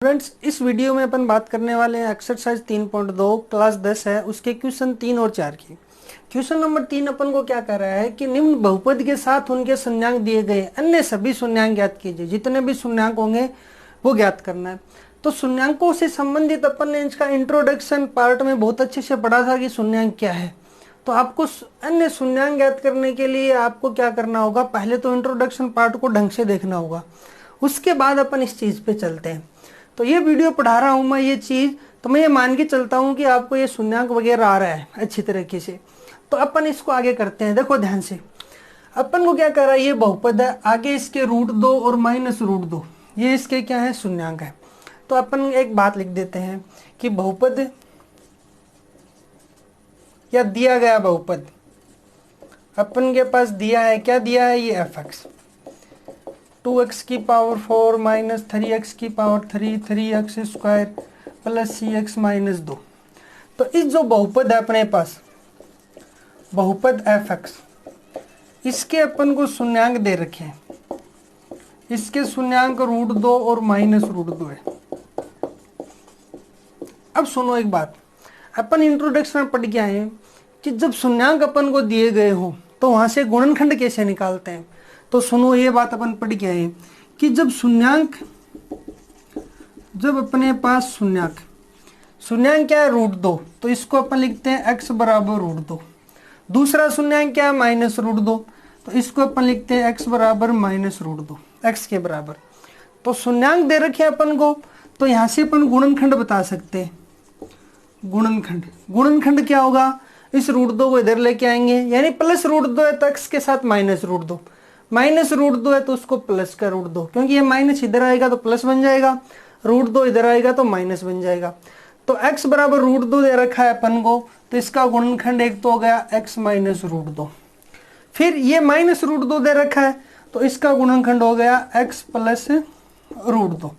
Friends, इस video में अपन बात करने वाले हैं एक्सरसाइज 3.2 क्लास 10 है उसके क्वेश्चन 3 और 4 की। क्वेश्चन नंबर 3 अपन को क्या कर रहा है कि निम्न बहुपद के साथ उनके शून्यांक दिए गए अन्य सभी शून्यांक ज्ञात कीजिए। जितने भी शून्यांक होंगे वो ज्ञात करना है। तो शून्यांकों से संबंधित अपन ने इसका इंट्रोडक्शन पार्ट में बहुत अच्छे से पढ़ा था कि शून्यांक क्या है। तो आपको अन्य शून्यांक ज्ञात करने के लिए आपको क्या करना होगा, पहले तो इंट्रोडक्शन पार्ट को ढंग से देखना होगा, उसके बाद अपन इस चीज पे चलते हैं। तो ये वीडियो पढ़ा रहा हूं मैं ये चीज, तो मैं ये मान के चलता हूं कि आपको ये शून्यांक वगैरह आ रहा है अच्छी तरीके से। तो अपन इसको आगे करते हैं। देखो ध्यान से, अपन को क्या कर रहा है, ये बहुपद है, आगे इसके √2 और -√2 ये इसके क्या है, शून्यांक है। तो अपन एक बात लिख देते हैं कि बहुपद या दिया गया बहुपद अपन के पास दिया है, क्या दिया है, ये fx 2x की पावर 4 माइनस 3x की power 3 3x square plus cx minus 2। तो इस जो बहुपद है अपने पास, बहुपद fx, इसके अपन को शून्यांक दे रखे हैं। इसके शून्यांक √2 और -√2 है। अब सुनो एक बात, अपन इंट्रोडक्शन में पढ़ के आए हैं कि जब शून्यांक अपन को दिए गए हो तो वहां से गुणनखंड कैसे निकालते हैं। तो सुनो, ये बात अपन पढ़ के आए कि जब अपने पास शून्यांक क्या है, √2, तो इसको अपन लिखते हैं x बराबर √2। दूसरा शून्यांक क्या है, -√2, तो इसको अपन लिखते हैं x बराबर -√2, x के बराबर। तो शून्यांक दे रखे हैं अपन को, तो यहाँ से अपन गुणनखंड बता सकते हैं। गुणनखंड क्या होगा, इस √2 को इधर लेके आएंगे, यानी प्लस √2 है तो x के साथ -√2, -√2 है तो उसको प्लस का √2, क्योंकि ये माइनस इधर आएगा तो प्लस बन जाएगा, √2 इधर आएगा तो माइनस बन जाएगा। तो x बराबर √2 दे रखा है अपन को, तो इसका गुणनखंड एक तो हो गया x माइनस √2। फिर ये -√2 दे रखा है, तो इसका गुणनखंड हो गया x प्लस √2।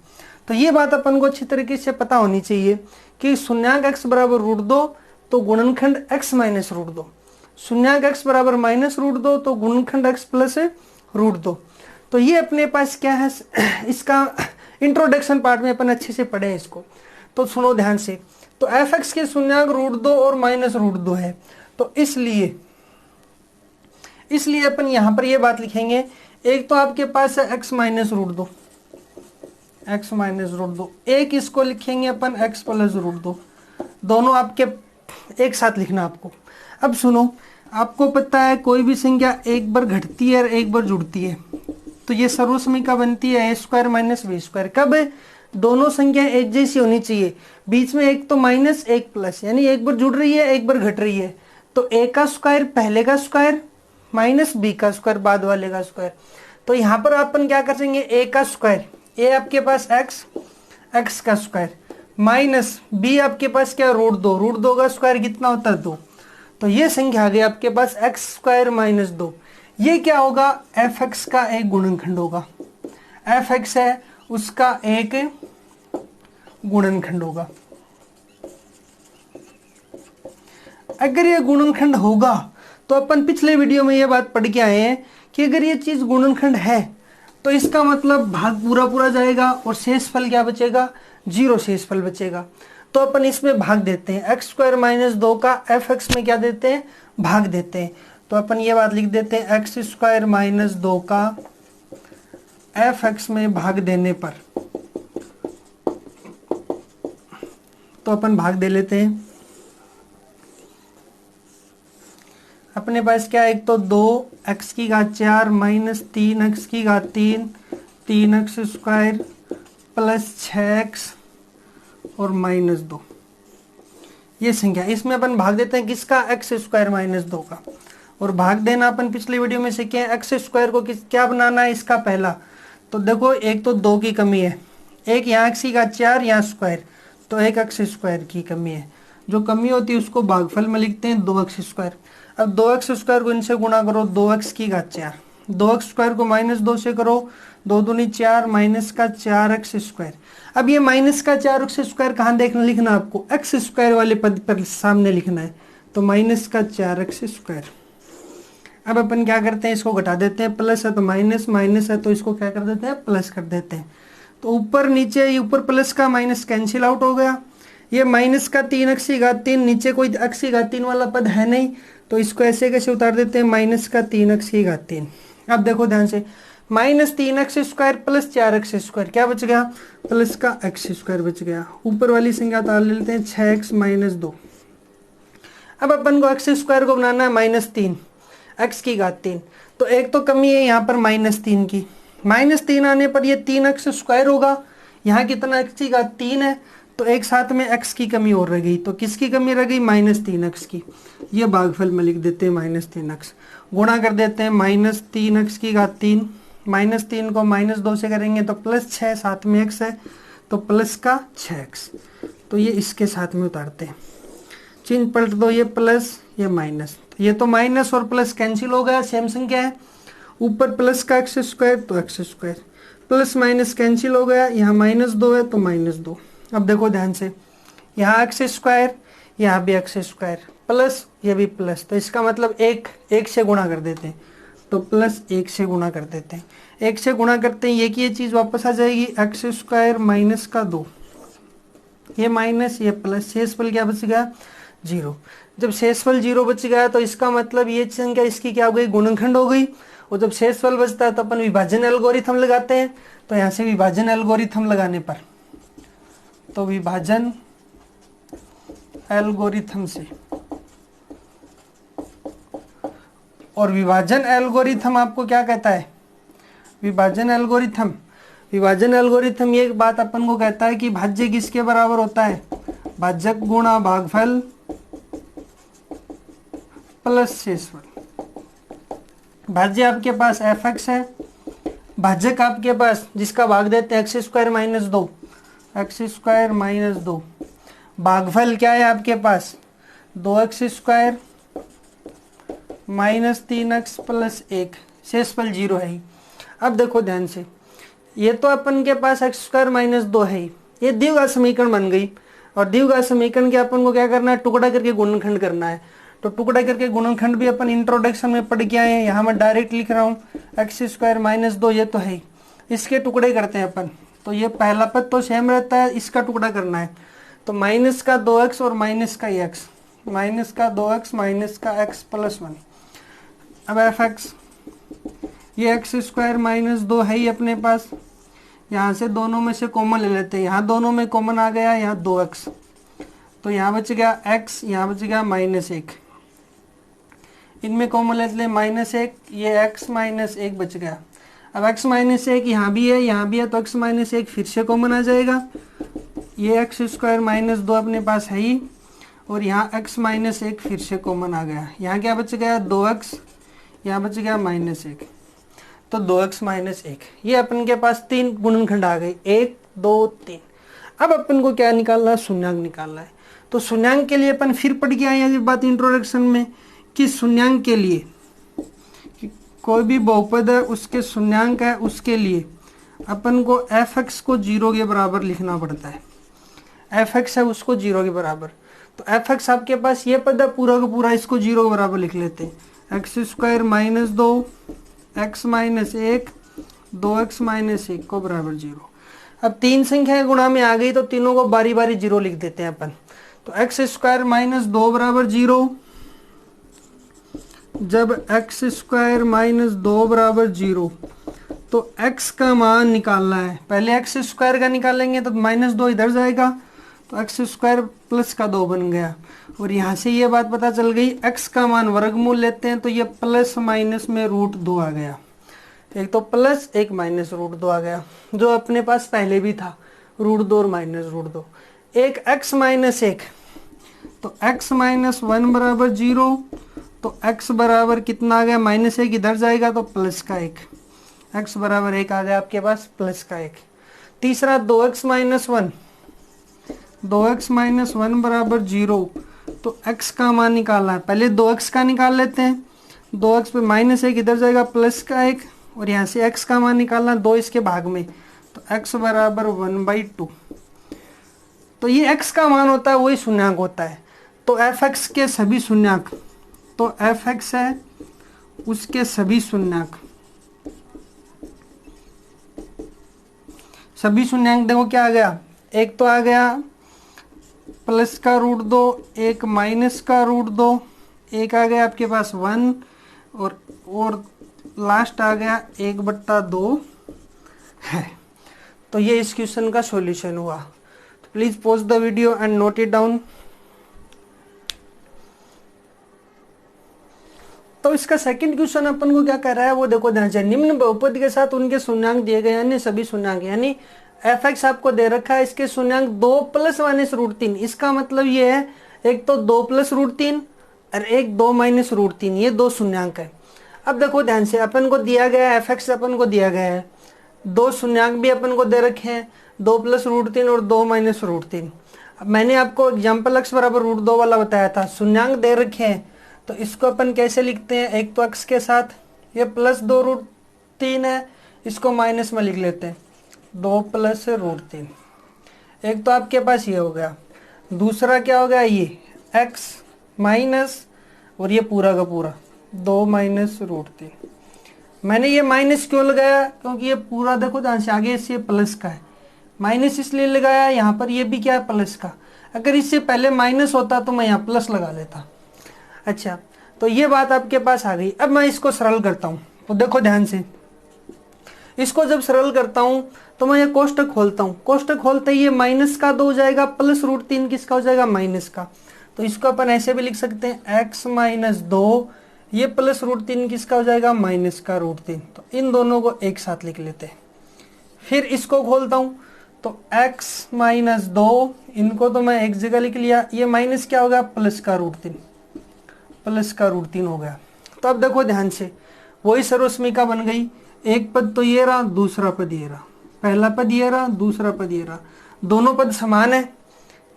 तो ये बात अपन को अच्छी तरीके से पता होनी चाहिए कि शून्यांक x बराबर √2 तो गुणनखंड x माइनस √2, शून्यांक x बराबर -√2 तो गुणनखंड x प्लस √2। तो ये अपने पास क्या है, इसका इंट्रोडक्शन पार्ट में अपन अच्छे से पढ़े इसको। तो सुनो ध्यान से, तो fx के शून्यांक √2 और -√2 है, तो इसलिए अपन यहां पर ये बात लिखेंगे, एक तो आपके पास है x माइनस √2, एक इसको लिखेंगे अपन x प्लस √2, दोनों आपके एक साथ लिखना आपको। अब सुनो, आपको पता है कोई भी संख्या एक बार घटती है और एक बार जुड़ती है, तो ये सर्वसमीका बनती है a² माइनस b²। कब दोनों संख्या एक जैसी होनी चाहिए, बीच में एक तो माइनस एक प्लस, यानी एक बार जुड़ रही है एक बार घट रही है, तो a का स्क्वायर पहले का स्क्वायर माइनस b का स्क्वायर बाद वाले का स्क्वायर। तो यहाँ पर अपन क्या करेंगे, a का स्क्वायर, a आपके पास x का स्क्वायर माइनस b आपके पास क्या, √2 का स्क्वायर कितना होता है 2। तो ये संख्या आ गई आपके पास x² माइनस 2। ये क्या होगा, fx का एक गुणनखंड होगा, fx है उसका एक गुणनखंड होगा। अगर ये गुणनखंड होगा तो अपन पिछले वीडियो में ये बात पढ़ के आए हैं कि अगर ये चीज गुणनखंड है तो इसका मतलब भाग पूरा जाएगा और शेषफल क्या बचेगा, 0 शेषफल बचेगा। तो अपन इसमें भाग देते हैं, x² माइनस 2 का fx में क्या देते हैं, भाग देते हैं। तो अपन ये बात लिख देते हैं, x² माइनस 2 का fx में भाग देने पर, तो अपन भाग दे लेते हैं। अपने पास क्या है, एक तो 2x की घात 4 माइनस 3x की घात 3 3x² प्लस 6x और -2, ये संख्या, इसमें अपन भाग देते हैं किसका, x² माइनस 2 का। और भाग देना अपन पिछले वीडियो में सीखे हैं, x² को क्या बनाना है, इसका पहला। तो देखो एक तो 2 की कमी है, एक यहाँ x की घात 4 यहाँ स्क्वायर, तो एक x² की कमी है। जो कमी होती है उसको भागफल में लिखते हैं 2x²। अब 2x² को इनसे गुणा करो, 2x की घात 4, 2x² को -2 से करो, 2 दूनी 4 माइनस का 4x²। अब ये माइनस का 4x² कहाँ लिखना आपको, x² वाले पद पर सामने लिखना है, तो माइनस का 4x²। अब अपन क्या करते हैं, इसको घटा देते हैं, प्लस है तो माइनस, माइनस है तो इसको क्या कर देते हैं, प्लस कर देते हैं। तो ऊपर नीचे, ये ऊपर प्लस का माइनस कैंसिल आउट हो गया। ये माइनस का 3x⁻3, नीचे कोई x⁻3 वाला पद है नहीं, तो इसको ऐसे कैसे उतार देते हैं, माइनस का 3x⁻3। अब देखो ध्यान से, -3x² प्लस 4x², क्या बच गया, प्लस का x² बच गया। ऊपर वाली संख्या उतार लेते हैं, 6x-2। अब अपन को x² को बनाना है -3, x⁻3, तो एक तो कमी है यहाँ पर -3 की। -3 आने पर ये 3x² होगा, यहाँ कितना x⁻3 है, तो एक साथ में x की कमी और रह गई। तो किसकी कमी रह गई, -3x की। ये भागफल में लिख देते हैं -3x, गुणा कर देते हैं -3x⁻3, -3 को -2 से करेंगे तो +6, साथ में x है तो प्लस का 6x। तो ये इसके साथ में उतारते हैं, चिन्ह पलट दो, ये प्लस ये माइनस, ये तो माइनस और प्लस कैंसिल हो गया, सेम संख्या है। ऊपर प्लस का x² तो x², प्लस माइनस कैंसिल हो गया, यहाँ -2 है तो -2। अब देखो ध्यान से, यहाँ x², यहाँ भी x², प्लस ये भी प्लस, तो इसका मतलब एक से गुणा कर देते हैं, तो +1 से गुणा कर देते हैं। 1 से गुणा करते हैं, ये की ये चीज़ वापस आ जाएगी, x² - 2, ये माइनस ये प्लस, शेषफल क्या बच गया, 0। जब शेषफल 0 बच गया तो इसका मतलब ये संख्या इसकी क्या हो गई, गुणनखंड हो गई। और जब शेषफल बचता है तो अपन विभाजन एल्गोरिथम लगाते हैं। तो यहाँ से विभाजन एल्गोरिथम लगाने पर, तो विभाजन एल्गोरिथम से, और विभाजन एल्गोरिथम आपको क्या कहता है, विभाजन एल्गोरिथम ये बात अपन को कहता है कि भाज्य किसके बराबर होता है, भाजक गुणा भागफल प्लस शेषफल। भाज्य आपके पास f(x) है, भाजक आपके पास जिसका भाग देते हैं x² - 2, x² - 2, भागफल क्या है आपके पास, 2x² - 3x + 1, शेषफल 0 है ही। अब देखो ध्यान से, ये तो अपन के पास x² - 2 है ही, ये द्विघात समीकरण बन गई। और द्विघात समीकरण के अपन को क्या करना है, टुकड़ा करके गुणनखंड करना है। तो टुकड़ा करके गुणनखंड भी अपन इंट्रोडक्शन में पढ़ के आए हैं, यहाँ मैं डायरेक्ट लिख रहा हूँ, x² - 2 ये तो है ही, इसके टुकड़े करते हैं अपन। तो ये पहला पद तो सेम रहता है, इसका टुकड़ा करना है, तो माइनस का 2x और माइनस का x, माइनस का 2x माइनस का x + 1। अब f(x), ये x² - 2 है ही अपने पास, यहाँ से दोनों में से कॉमन ले लेते हैं, यहाँ दोनों में कॉमन आ गया, यहाँ 2x, तो यहाँ बच गया x, यहाँ बच गया -1, इनमें कॉमन ले लेते हैं -1, ये x - 1 बच गया। अब x - 1 यहाँ भी है तो x - 1 फिर से कॉमन आ जाएगा, ये x² - 2 अपने पास है ही, और यहाँ x - 1 फिर से कॉमन आ गया, यहाँ क्या बच गया 2x, यहाँ बच गया -1, तो 2x - 1, ये अपन के पास 3 गुणनखंड आ गए, 1 2 3। अब अपन को क्या निकालना है, शून्यांक निकालना है। तो शून्यांक के लिए अपन फिर पढ़ के आए हैं ये बात इंट्रोडक्शन में, कि शून्यांक के लिए कोई भी बहुपद है उसके शून्यांक है, उसके लिए अपन को f(x) को 0 के बराबर लिखना पड़ता है। f(x) है उसको 0 के बराबर, तो f(x) आपके पास ये पद है पूरा का पूरा, इसको 0 के बराबर लिख लेते हैं, x² - 2 x - 1 2x - 1 को बराबर 0। अब 3 संख्याएं गुणा में आ गई तो तीनों को बारी बारी 0 लिख देते हैं अपन। तो x² - 2 बराबर 0, जब x² - 2 बराबर 0 तो x का मान निकालना है। पहले x² का निकालेंगे तो -2 इधर जाएगा, तो x² प्लस का 2 बन गया। और यहाँ से ये बात पता चल गई, x का मान वर्गमूल लेते हैं तो ये प्लस माइनस में √2 आ गया, एक तो प्लस एक माइनस √2 आ गया, जो अपने पास पहले भी था, √2 और -√2। एक x - 1, तो x - 1 बराबर 0, तो x बराबर कितना आ गया, -1 इधर जाएगा तो प्लस का 1, x बराबर 1 आ गया आपके पास, प्लस का 1। तीसरा 2x - 1, 2x - 1 बराबर 0, तो x का मान निकालना है। पहले 2x का निकाल लेते हैं, 2x पे -1 इधर जाएगा, प्लस का 1, और यहाँ से x का मान निकालना 2 इसके भाग में, तो x बराबर 1/2। तो ये x का मान होता है, वही शून्यांक होता है। तो f(x) के सभी शून्यांक, तो f(x) है उसके सभी शून्यांक सभी शून्यांक देखो क्या आ गया, एक तो आ गया प्लस का रूट 2, एक माइनस का रूट 2, एक आ गया आपके पास 1 और लास्ट आ गया 1/2 है। तो ये इस क्वेश्चन का सॉल्यूशन हुआ। तो please pause the video and note it down. तो इसका सेकंड क्वेश्चन अपन को क्या कर रहा है वो देखो ध्यान से। निम्न बहुपद के साथ उनके शून्यांक दिए गए, यानी सभी शून्यांक, यानी एफ एक्स आपको दे रखा है, इसके शून्यांक 2 प्लस माइनस रूट 3। इसका मतलब ये है एक तो 2 प्लस रूट 3 और एक 2 माइनस रूट 3, ये दो शून्यांक है। अब देखो ध्यान से, अपन को दिया गया है एफ एक्स, अपन को दिया गया है, दो शून्यांक भी अपन को दे रखे हैं, 2 प्लस रूट 3 और 2 माइनस रूट 3। अब मैंने आपको एग्जाम्पल एक्स बराबर रूट 2 वाला बताया था, शून्यांक दे रखे हैं तो इसको अपन कैसे लिखते हैं, एक तो एक्स के साथ ये प्लस 2 रूट 3 है, इसको माइनस में लिख लेते हैं 2 प्लस रूट 3। एक तो आपके पास ये हो गया, दूसरा क्या हो गया, ये एक्स माइनस और ये पूरा का पूरा 2 माइनस रूट 3। मैंने ये माइनस क्यों लगाया, क्योंकि ये पूरा देखो ध्यान से आगे से प्लस का है, माइनस इसलिए लगाया, यहाँ पर ये भी क्या है प्लस का। अगर इससे पहले माइनस होता तो मैं यहाँ प्लस लगा लेता। अच्छा, तो ये बात आपके पास आ गई। अब मैं इसको सरल करता हूँ, तो देखो ध्यान से, इसको जब सरल करता हूँ तो मैं ये कोष्टक खोलता हूँ, कोष्टक खोलते ही ये माइनस का 2 हो जाएगा, प्लस रूट 3 किसका हो जाएगा, माइनस का। तो इसको अपन ऐसे भी लिख सकते हैं एक्स माइनस 2, ये प्लस रूट 3 किसका हो जाएगा, माइनस का रूट 3। तो इन दोनों को एक साथ लिख लेते हैं। फिर इसको खोलता हूँ तो x माइनस 2, इनको तो मैं एक जगह लिख लिया, ये माइनस क्या हो गया, प्लस का रूट 3, प्लस का रूट 3 हो गया। तो अब देखो ध्यान से, वही सर्वसमीका बन गई, एक पद तो ये रहा, दूसरा पद ये रहा, पहला पद ये रहा, दूसरा पद ये रहा, दोनों पद समान है,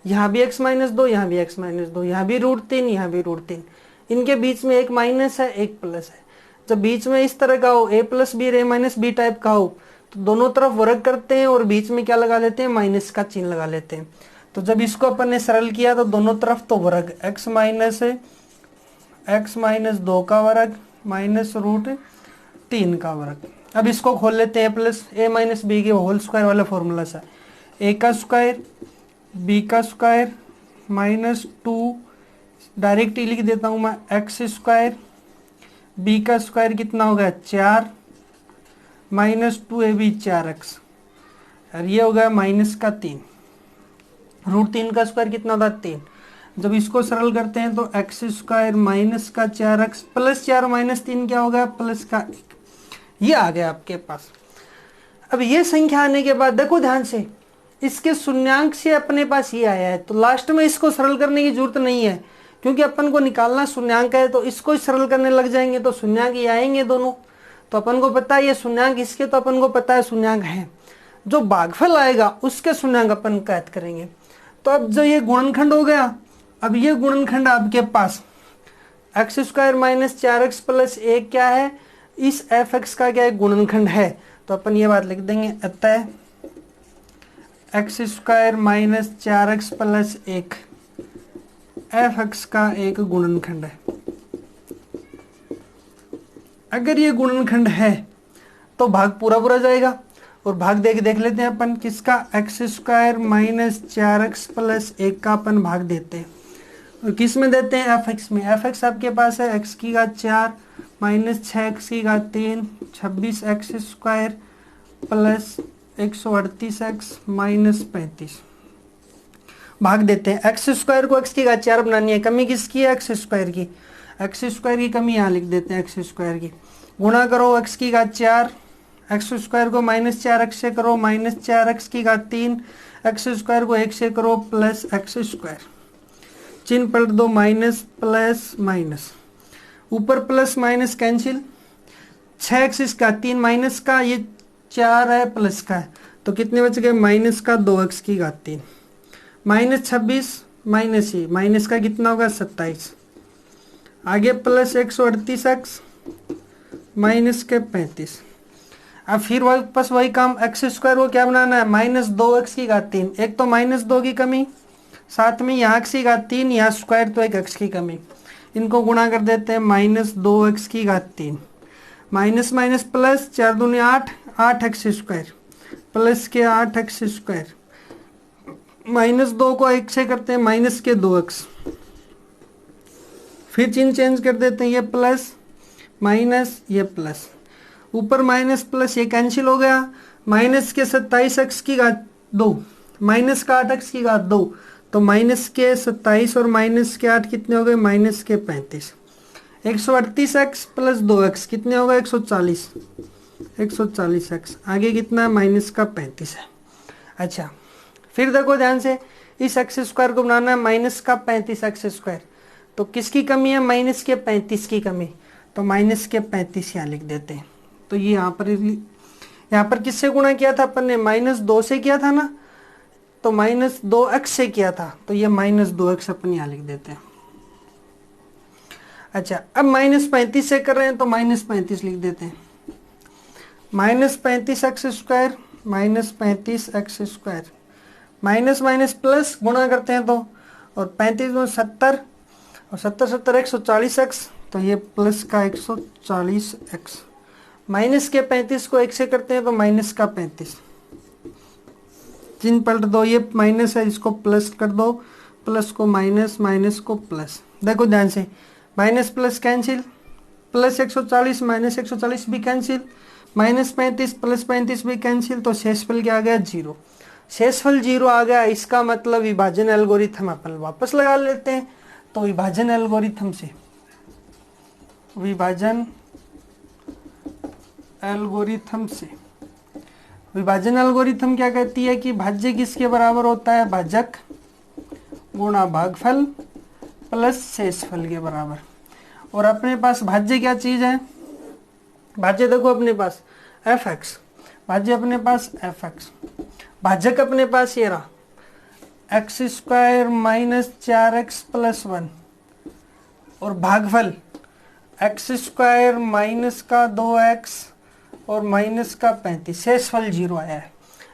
यहाँ भी x माइनस 2, यहाँ भी x माइनस 2, यहाँ भी रूट 3, यहाँ भी रूट 3, इनके बीच में एक माइनस है एक प्लस है। जब बीच में इस तरह का हो, a plus B A minus B type का हो, तो दोनों तरफ वर्ग करते हैं और बीच में क्या लगा लेते हैं, माइनस का चिन्ह लगा लेते हैं। तो जब इसको अपन ने सरल किया तो दोनों तरफ तो वर्ग, x माइनस 2 का वर्ग माइनस रूट 3 का वर्ग। अब इसको खोल लेते हैं, प्लस a माइनस बी के होल स्क्वायर वाला फॉर्मूला सा, a का स्क्वायर b का स्क्वायर माइनस 2, डायरेक्ट ही लिख देता हूँ मैं, एक्स स्क्वायर b का स्क्वायर कितना होगा 4 माइनस 2ab 4x, और ये हो गया माइनस का 3, रूट 3 का स्क्वायर कितना होता है 3। जब इसको सरल करते हैं तो एक्स स्क्वायर माइनस का 4x प्लस 4 माइनस 3 क्या हो गया, प्लस का 1, ये आ गया आपके पास। अब ये संख्या आने के बाद देखो ध्यान से, इसके शून्यांक से अपने पास ये आया है, तो लास्ट में इसको सरल करने की जरूरत नहीं है, क्योंकि अपन को निकालना शून्यांक है, तो इसको सरल करने लग जाएंगे तो शून्यांक ही आएंगे दोनों। तो अपन को पता है ये शून्यांक इसके, तो अपन को पता है शून्यांक है, जो भागफल आएगा उसके शून्यांक अपन कैद करेंगे। तो अब जो ये गुणनखंड हो गया, अब ये गुणनखंड आपके पास x square minus 4x plus 1 क्या है, इस एफ एक्स का क्या है, गुणनखंड है। तो अपन ये बात लिख देंगे, अतः x square minus 4x plus 1 F x का एक गुणनखंड है। अगर ये गुणनखंड है तो भाग पूरा पूरा जाएगा, और भाग देख लेते हैं अपन किसका, x square minus 4x plus 1 का अपन भाग देते हैं, और किस में देते हैं, एफ एक्स में। एफ एक्स आपके पास है x की घात 4 माइनस 6x की घात 3 26x square plus 138x minus 35, भाग देते हैं। एक्स स्क्वायर को x की घात 4 बनानी है, कमी किसकी है, एक्स स्क्वायर की, एक्स स्क्वायर की कमी यहाँ लिख देते हैं, एक्स स्क्वायर की, गुणा करो x की घात 4, एक्स स्क्वायर को माइनस 4x से करो माइनस 4x की घात 3, एक्स स्क्वायर को 1 से करो प्लस एक्स स्क्वायर, चिन्ह पलट दो, माइनस प्लस माइनस, ऊपर प्लस माइनस कैंसिल, 6x का 3 माइनस का, ये 4 है प्लस का है, तो कितने बच गए, माइनस का 2x की घात 3, माइनस 26 माइनस ये माइनस का कितना होगा 27, आगे प्लस 138x माइनस के 35। अब फिर वापस वही काम, एक्स स्क्वायर को क्या बनाना है, माइनस 2x की घात 3, एक तो माइनस 2 की कमी, साथ में यहाँ x की घात 3, यहाँ स्क्वायर तो एक x की कमी, इनको गुणा कर देते हैं, माइनस 2x की घात 3, माइनस माइनस प्लस 4 दूनी 8, 8x स्क्वायर प्लस के 8x², -2 को 1 से करते हैं माइनस के 2x, फिर चिन्ह चेंज कर देते हैं, ये प्लस माइनस ये प्लस, ऊपर माइनस प्लस ये कैंसिल हो गया, माइनस के 27x², माइनस का 8x², तो माइनस के 27 और माइनस के 8 कितने हो गए, माइनस के 35, 138x प्लस 2x कितने हो गए, 140, 140x, आगे कितना माइनस का 35 है। अच्छा फिर देखो ध्यान से, इस x² को बनाना है माइनस का 35x², तो किसकी कमी है, माइनस के 35 की कमी, तो माइनस के 35 यहाँ लिख देते हैं। तो ये यहाँ पर किससे गुणा किया था अपन ने, -2 से किया था ना, तो -2x से किया था, तो ये -2x अपन यहाँ लिख देते हैं। अच्छा अब -35 से कर रहे हैं तो -35 लिख देते हैं, -35x², -35x², minus minus plus गुणा करते हैं तो, और 35 में 70, और 70 140x, तो ये प्लस का 140x, माइनस के 35 को 1 से करते हैं तो माइनस का 35, चिन्ह पलट दो, ये माइनस है इसको प्लस कर दो, प्लस को माइनस, माइनस को प्लस, देखो ध्यान से, minus plus cancel, plus 140 minus 140 भी कैंसिल, -35 प्लस 35 भी कैंसिल, तो शेषफल क्या आ गया, 0, शेषफल 0 आ गया। इसका मतलब विभाजन एल्गोरिथम अपन वापस लगा लेते हैं, तो विभाजन एल्गोरिथम से, विभाजन एल्गोरिथम क्या कहती है कि भाज्य किसके बराबर होता है, भाजक गुणा भागफल प्लस शेषफल के बराबर। और अपने पास भाज्य क्या चीज है, भाज्य देखो अपने पास f(x), भाज्य अपने पास f(x), भाजक अपने पास ये रहा x² - 4x + 1, और भागफल x² माइनस का 2x और माइनस का 35, शेषफल 0 आया है।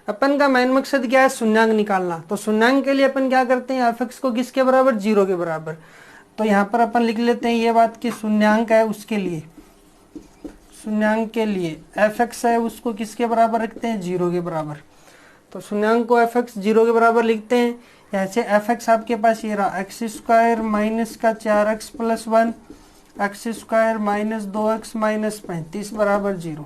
अपन का मेन मकसद क्या है, शून्यांक निकालना, तो शून्यांक के लिए अपन क्या करते हैं, f(x) को किसके बराबर, 0 के बराबर, तो यहाँ पर अपन लिख लेते हैं ये बात कि शून्यांक है उसके लिए, शून्यांक के लिए f(x) है उसको किसके बराबर रखते हैं, 0 के बराबर, तो शून्यांक को f(x) 0 के बराबर लिखते हैं। यहाँ से f(x) आपके पास ये रहा x² माइनस का 4x + 1, x² minus 2x minus 35 बराबर 0।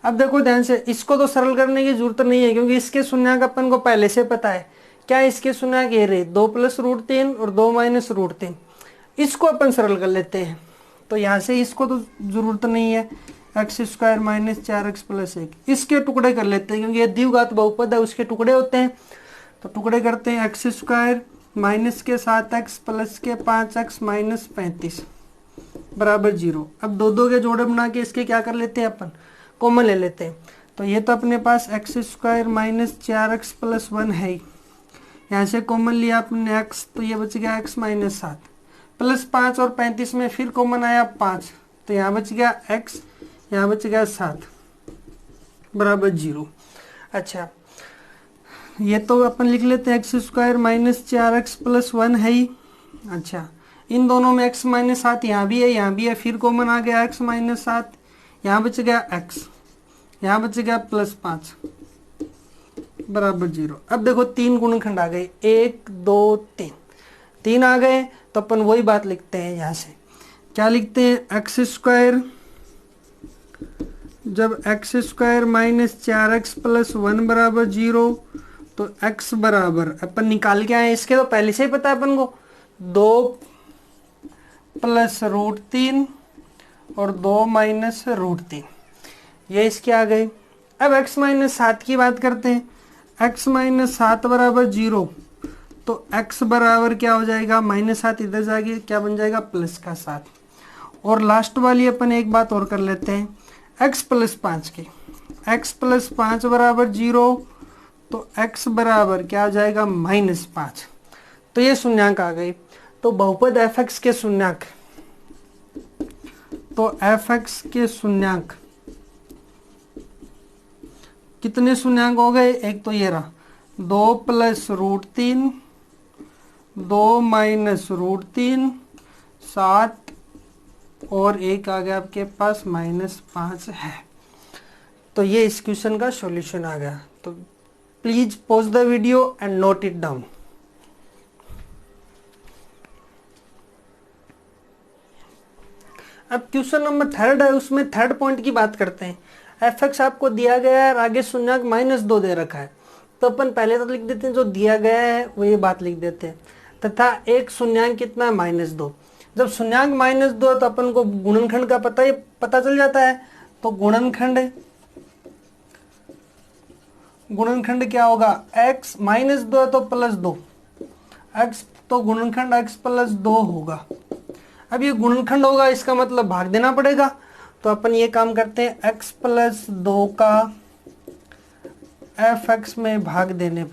अब देखो ध्यान से, इसको तो सरल करने की जरूरत नहीं है क्योंकि इसके शून्यांक अपन को पहले से पता है। क्या इसके शून्यांक ये रहे, 2 + √3 और 2 - √3, इसको अपन सरल कर लेते हैं। तो यहाँ से इसको तो जरूरत नहीं है, x² माइनस 4x + 1, इसके टुकड़े कर लेते हैं क्योंकि ये द्विघात बहुपद है, उसके टुकड़े होते हैं, तो टुकड़े करते हैं, x² माइनस के 7x प्लस के 5x माइनस 35 बराबर 0। अब दो के जोड़े बना के इसके क्या कर लेते हैं, अपन कॉमन ले लेते हैं, तो ये तो अपने पास x² माइनस 4x + 1 है, यहाँ से कॉमन लिया अपने x, तो ये बच गया x माइनस 7 प्लस 5 और 35 में फिर कॉमन आया 5, तो यहाँ बच गया x, यहाँ बच गया 7 बराबर 0। अच्छा ये तो अपन लिख लेते हैं x² माइनस 4x + 1 है ही। अच्छा इन दोनों में x माइनस 7 यहाँ भी है, यहाँ भी है, फिर कॉमन आ गया x माइनस 7, यहाँ बच गया x, यहाँ बच गया +5 बराबर 0। अब देखो 3 गुणनखंड आ गए, 1 2 3, 3 आ गए, तो अपन वही बात लिखते हैं, यहाँ से क्या लिखते हैं, x², जब x² माइनस 4x + 1 बराबर 0, तो x बराबर अपन निकाल के आए, इसके तो पहले से ही पता है अपन को, 2 + √3 और 2 - √3, ये इसके आ गए। अब x माइनस 7 की बात करते हैं, x माइनस 7 बराबर 0, तो x बराबर क्या हो जाएगा, -7 इधर जाएगी, क्या बन जाएगा, प्लस का 7। और लास्ट वाली अपन एक बात और कर लेते हैं, x + 5 की, x + 5 बराबर 0, तो x बराबर क्या हो जाएगा, -5। तो ये शून्यांक आ गए। तो बहुपद f(x) के शून्यांक, तो f(x) के शून्यांक कितने शून्यांक हो गए, एक तो ये रहा 2 + √3, 2 - √3, 7 और एक आ गया आपके पास -5 है। तो ये इस क्वेश्चन का सॉल्यूशन आ गया। तो please pause the video and note it down. अब क्वेश्चन नंबर 3 है, उसमें थर्ड पॉइंट की बात करते हैं। एफ एक्स आपको दिया गया है और आगे शून्यक -2 दे रखा है, तो अपन पहले तो लिख देते हैं जो दिया गया है वो ये बात लिख देते हैं, तथा एक शून्यक कितना है -2। जब शून्यक -2 है तो अपन को गुणनखंड का पता चल जाता है। तो गुणनखंड क्या होगा, x -2 है तो +2, x तो गुणनखंड x +2 होगा। अब ये गुणनखंड होगा, इसका मतलब भाग देना पड़ेगा। तो अपन ये काम करते हैं, x +2 का fx में भाग देते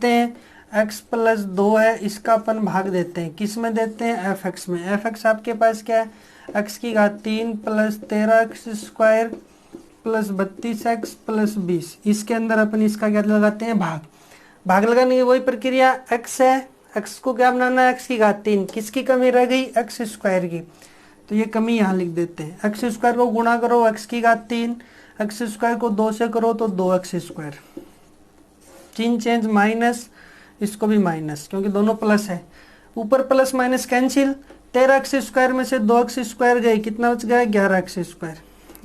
हैं। x +2 है, इसका अपन भाग देते हैं, किस में देते हैं, fx में। fx आपके पास क्या है, x की घात 3 + 13x² + 32x + 20। इसके अंदर अपन इसका क्या लगाते हैं, भाग लगाने की वही प्रक्रिया। x है, x को क्या बनाना है, x की घात 3, किसकी कमी रह गई, x² की। तो ये कमी यहाँ लिख देते हैं। x² को गुणा करो x की घात 3, x² को 2 से करो तो 2x²। चिन्ह चेंज, माइनस, इसको भी माइनस, क्योंकि दोनों प्लस है। ऊपर प्लस माइनस कैंसिल, 13x² में से 2x² गए, कितना बच गया, 11x²।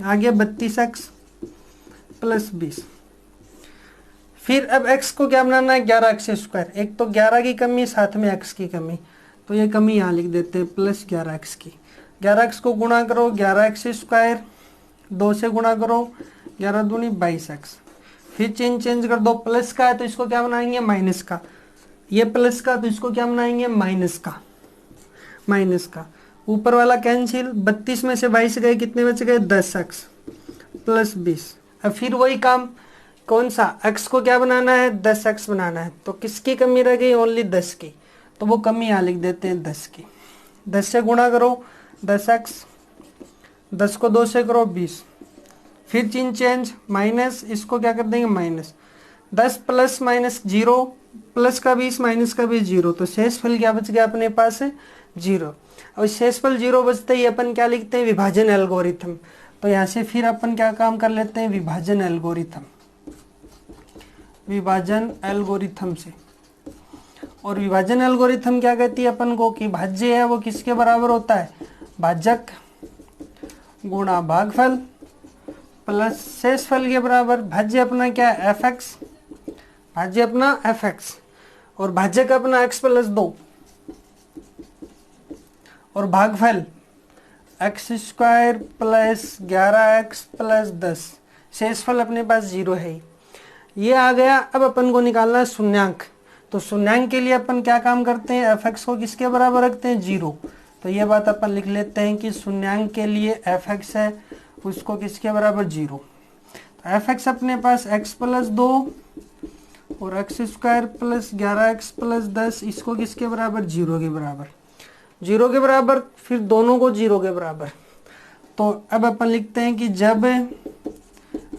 आगे 32x + 20। फिर अब x को क्या बनाना है, 11x²। एक तो 11 की कमी, साथ में x की कमी, तो ये कमी यहाँ लिख देते हैं +11x की। 11x को गुणा करो 11x², 2 से गुणा करो 11 दूनी 22x। फिर चिन्ह चेंज कर दो, प्लस का है तो इसको क्या बनाएंगे, माइनस का। ये प्लस का तो इसको क्या बनाएंगे, माइनस का। ऊपर वाला कैंसिल, 32 में से 22 गए, कितने बच गए, 10x + 20। अब फिर वही काम, कौन सा, x को क्या बनाना है, 10x बनाना है। तो किसकी कमी रह गई, ओनली 10 की। तो वो कमी यहाँ लिख देते हैं 10 की। 10 से गुणा करो 10x, 10 को 2 से करो 20। फिर चिन्ह चेंज, माइनस, इसको क्या कर देंगे, माइनस। 10 + -0, प्लस का 20 माइनस का भी 0, तो शेषफल क्या बच गया अपने पास है, 0। और शेषफल 0 बचते ही अपन क्या लिखते हैं, विभाजन एल्गोरिथम। तो यहाँ से फिर अपन क्या काम कर लेते हैं, विभाजन एल्गोरिथम से। और विभाजन एल्गोरिथम क्या कहती है अपन को, कि भाज्य है वो किसके बराबर होता है, भाजक गुणा भागफल प्लस शेषफल के बराबर। भाज्य अपना क्या है, fx, भाज्य अपना fx, और भाजक अपना x + 2, और भागफल x² + 11x + 10। शेषफल अपने पास 0 है। ये आ गया। अब अपन को निकालना है शून्यांक। तो शून्यांक के लिए अपन क्या काम करते हैं, fx को किसके बराबर रखते हैं, 0। तो ये बात अपन लिख लेते हैं कि शून्यांक के लिए fx है उसको किसके बराबर, 0। तो fx अपने पास x + 2 और x² + 11x + 10, इसको किसके बराबर, 0 के बराबर। 0 के बराबर, फिर दोनों को 0 के बराबर। तो अब अपन लिखते हैं कि जब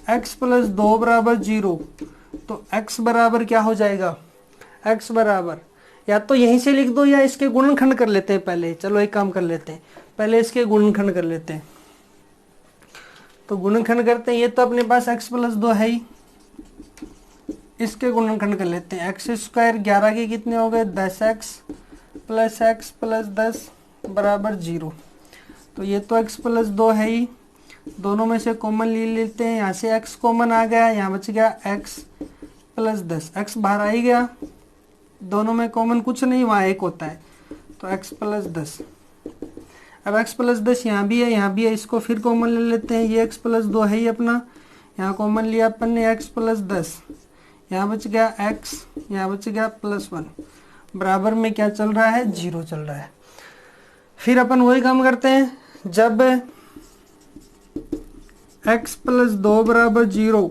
x + 2 = 0, तो x बराबर क्या हो जाएगा, x बराबर, या तो यहीं से लिख दो या इसके गुणनखंड कर लेते हैं पहले। चलो एक काम कर लेते हैं, पहले इसके गुणनखंड कर लेते हैं। तो गुणनखंड करते हैं, ये तो अपने पास x + 2 है ही, इसके गुणनखंड कर लेते हैं। x² 11 के कितने हो गए, 10x + x + 10 बराबर 0। तो ये तो x + 2 है ही, दोनों में से कॉमन ले लेते हैं। यहाँ से x कॉमन आ गया, यहाँ बच गया x + 10, x बाहर आ ही गया, दोनों में कॉमन कुछ नहीं, वहाँ 1 होता है, तो x + 10। अब x + 10 यहाँ भी है, यहाँ भी है, इसको फिर कॉमन ले लेते हैं। ये x + 2 है ही अपना, यहाँ कॉमन लिया अपन ने, x + 10, यहाँ बच गया x, यहाँ बच गया +1, बराबर में क्या चल रहा है, 0 चल रहा है। फिर अपन वही काम करते हैं, जब x + 2 = 0,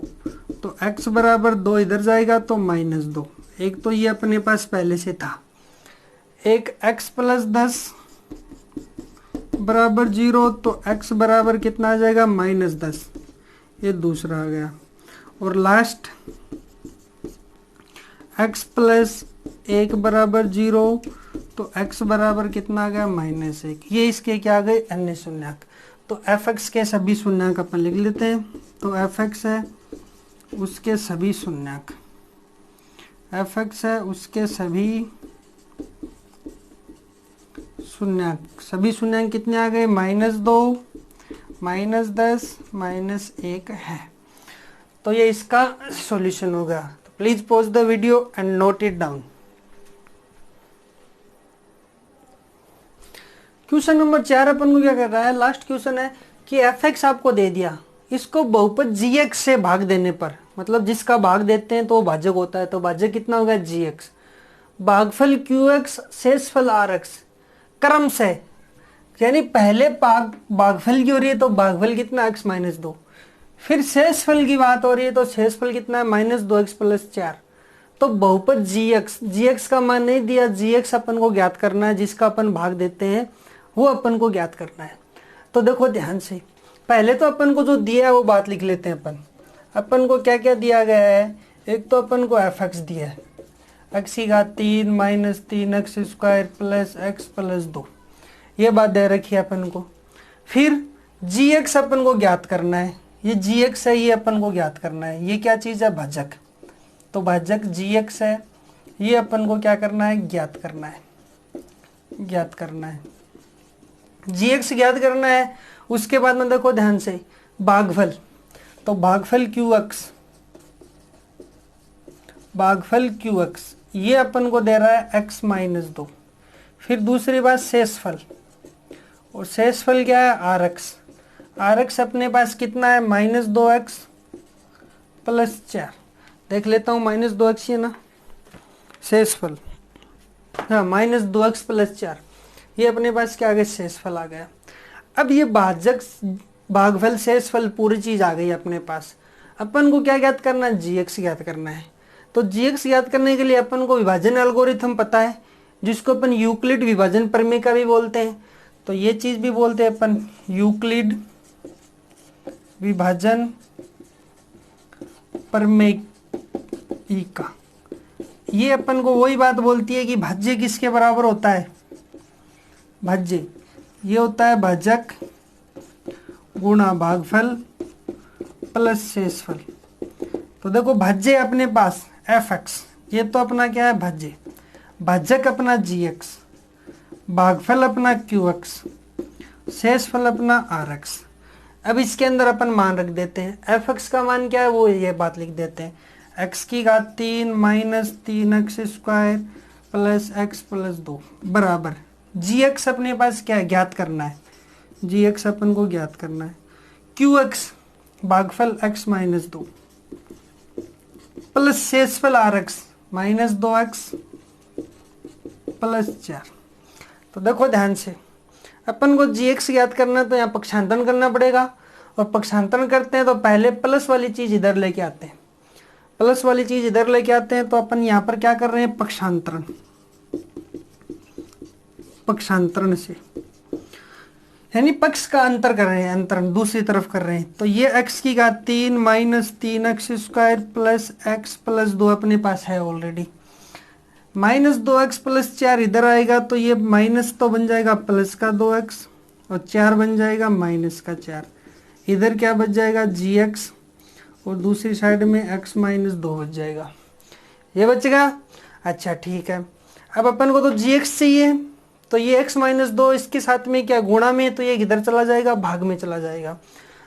तो x बराबर 2 इधर जाएगा तो -2। एक तो ये अपने पास पहले से था। एक x + 10 बराबर 0, तो x बराबर कितना आ जाएगा, -10, ये दूसरा आ गया। और लास्ट x + 1 बराबर 0, तो x बराबर कितना आ गया, -1। ये इसके क्या आ गए, अन्य शून्यक। तो एफ एक्स के सभी शून्यक अपन लिख लेते हैं। तो एफ एक्स है उसके सभी शून्यक, एफ एक्स है उसके सभी शून्यक, सभी शून्यक कितने आ गए, -2, -10, -1 है। तो ये इसका सॉल्यूशन होगा। तो please pause the video and note it down. Question number 4 अपन को क्या कर रहा है, लास्ट क्वेश्चन है कि एफ एक्स आपको दे दिया, इसको बहुपद जी एक्स से भाग देने पर, मतलब जिसका भाग देते हैं तो वो भाजक होता है, तो भाजक कितना होगा जी एक्स, भागफल क्यू एक्स, शेषफल आर एक्स, क्रम से, यानी पहले भागफल की हो रही है तो भागफल कितना x -2, फिर शेषफल की बात हो रही है तो शेषफल कितना है -2x + 4। तो बहुपद gx का मान नहीं दिया, gx अपन को ज्ञात करना है, जिसका अपन भाग देते हैं वो अपन को ज्ञात करना है। तो देखो ध्यान से, पहले तो अपन को जो दिया है वो बात लिख लेते हैं। अपन को क्या क्या दिया गया है, एक तो अपन को एफ एक्स दिया है, x⁻³ - 3x² + x + 2, ये बात दे रखी है अपन को। फिर gx अपन को ज्ञात करना है, ये gx है, ये अपन को ज्ञात करना है। ये क्या चीज़ है, भाजक, तो भाजक gx है, ये अपन को क्या करना है, ज्ञात करना है, ज्ञात करना है, gx ज्ञात करना है। उसके बाद में देखो ध्यान से, भागफल, तो भागफल qx, भागफल qx ये अपन को दे रहा है x -2। फिर दूसरी बात शेषफल, और शेषफल क्या है, आर एक्स अपने पास कितना है, -2x + 4। देख लेता हूँ, -2x है ना शेषफल, हाँ -2x + 4, ये अपने पास क्या आ गया, शेषफल आ गया। अब ये भाजक भागफल शेषफल पूरी चीज आ गई अपने पास। अपन को क्या ज्ञात करना है, gx ज्ञात करना है। तो gx ज्ञात करने के लिए अपन को विभाजन एल्गोरिथम पता है, जिसको अपन यूक्लिड विभाजन प्रमेय का भी बोलते हैं। तो ये चीज भी बोलते हैं अपन यूक्लिड विभाजन प्रमेय का। ये अपन को वही बात बोलती है कि भाज्य किसके बराबर होता है, भाज्य ये होता है भाजक गुणा भागफल प्लस शेषफल। तो देखो भाज्य अपने पास एफ एक्स, ये तो अपना क्या है भाज्य, भाजक अपना जी एक्स, भागफल अपना क्यू एक्स, शेषफल अपना आर एक्स। अब इसके अंदर अपन मान रख देते हैं, एफ एक्स का मान क्या है वो ये बात लिख देते हैं, x⁻³ - 3x² + x + 2 बराबर gx अपने पास क्या है, ज्ञात करना है, gx अपन को ज्ञात करना है, qx भागफल x -2 प्लस शेषफल rx -2x + 4। तो देखो ध्यान से, अपन को gx ज्ञात करना है तो यहाँ पक्षांतरण करना पड़ेगा, और पक्षांतरण करते हैं तो पहले प्लस वाली चीज इधर लेके आते हैं, प्लस वाली चीज इधर लेके आते हैं। तो अपन यहाँ पर क्या कर रहे हैं, पक्षांतरण, पक्षांतरण से यानी पक्ष का अंतर कर रहे हैं, अंतरण दूसरी तरफ कर रहे हैं। तो ये x⁻³ - 3x² + x + 2 अपने पास है ऑलरेडी, -2x + 4 इधर आएगा तो ये माइनस तो बन जाएगा प्लस का 2x, और 4 बन जाएगा -4। इधर क्या बच जाएगा gx, और दूसरी साइड में x -2 बच जाएगा, ये बचेगा। अच्छा ठीक है, अब अपन को तो gx चाहिए, तो ये x -2 इसके साथ में क्या गुणा में, तो ये इधर चला जाएगा, भाग में चला जाएगा।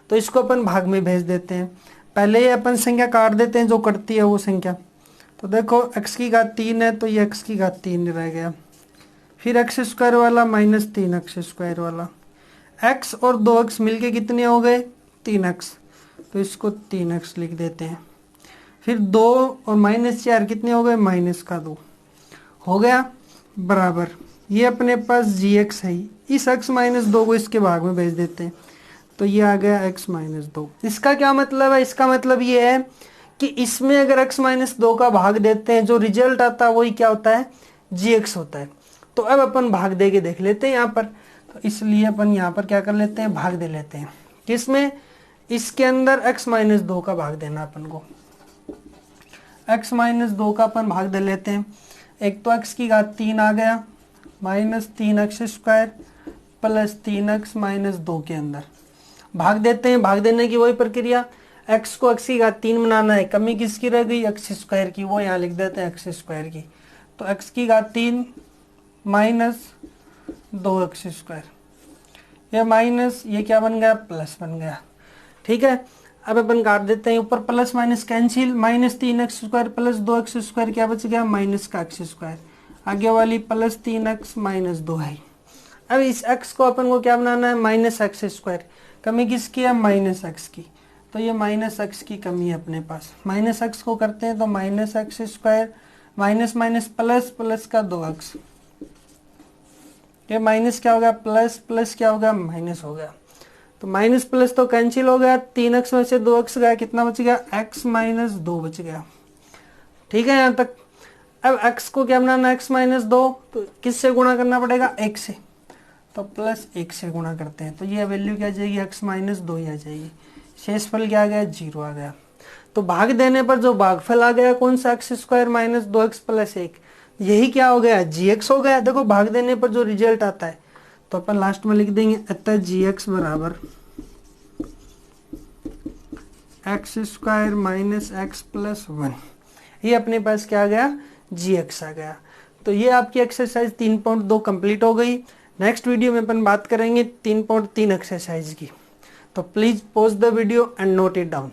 तो इसको अपन भाग में भेज देते हैं। पहले ये अपन संख्या काट देते हैं, जो कटती है वो संख्या। तो देखो x⁻³ है तो ये x⁻³ रह गया, फिर x² वाला -3x² वाला, x और 2x मिलके कितने हो गए 3x, तो इसको 3x लिख देते हैं। फिर 2 और -4 कितने हो गए, -2 हो गया बराबर, ये अपने पास gx है, इस x -2 को इसके भाग में भेज देते हैं, तो ये आ गया x -2। इसका क्या मतलब है, इसका मतलब ये है कि इसमें अगर x -2 का भाग देते हैं, जो रिजल्ट आता है वही क्या होता है, gx होता है। तो अब अपन भाग दे के देख लेते हैं यहाँ पर, तो इसलिए अपन यहाँ पर क्या कर लेते हैं, भाग दे लेते हैं। किसमें, इसके अंदर x -2 का भाग देना अपन को, x -2 का अपन भाग दे लेते हैं। एक तो x⁻³ आ गया -3x² + 3x - 2 के अंदर, भाग देते हैं, भाग देने की वही प्रक्रिया, x को x की घात 3 बनाना है, कमी किसकी रह गई, x स्क्वायर की, वो यहाँ लिख देते हैं x स्क्वायर की। तो x की घात 3 माइनस 2x स्क्वायर, ये माइनस, ये क्या बन गया, प्लस बन गया। ठीक है, अब अपन काट देते हैं, ऊपर plus minus cancel, -3x square plus 2x square क्या बच गया, माइनस का x स्क्वायर, आगे वाली +3x माइनस 2 है। अब इस x को अपन को क्या बनाना है, -x स्क्वायर, कमी किसकी है, -x की, तो ये -x की कमी है अपने पास। -x को करते हैं तो -x square, minus minus plus, plus का 2x, ये माइनस क्या हो गया, प्लस, प्लस क्या हो गया, माइनस हो गया। तो माइनस प्लस तो कैंसिल हो गया, 3x में से 2x गया, कितना बच गया, x माइनस 2 बच गया। ठीक है यहाँ तक। अब x को क्या बनाना, x माइनस 2, तो किससे गुणा करना पड़ेगा, 1 से, तो प्लस 1 से गुणा करते हैं, तो ये वैल्यू क्या आ जाएगी, x माइनस 2 ही आ जाएगी। शेषफल क्या आ गया, 0 आ गया। तो भाग देने पर जो भागफल आ गया कौन सा, x square minus 2x plus 1, यही क्या हो गया, gx हो गया। देखो भाग देने पर जो रिजल्ट आता है तो अपन लास्ट में लिख देंगे, अतः gx बराबर x square minus x plus 1, ये अपने पास क्या आ गया, gx आ गया। तो ये आपकी एक्सरसाइज 3.2 कंप्लीट हो गई। नेक्स्ट वीडियो में अपन बात करेंगे 3.3 एक्सरसाइज की। तो please pause the video and note it down.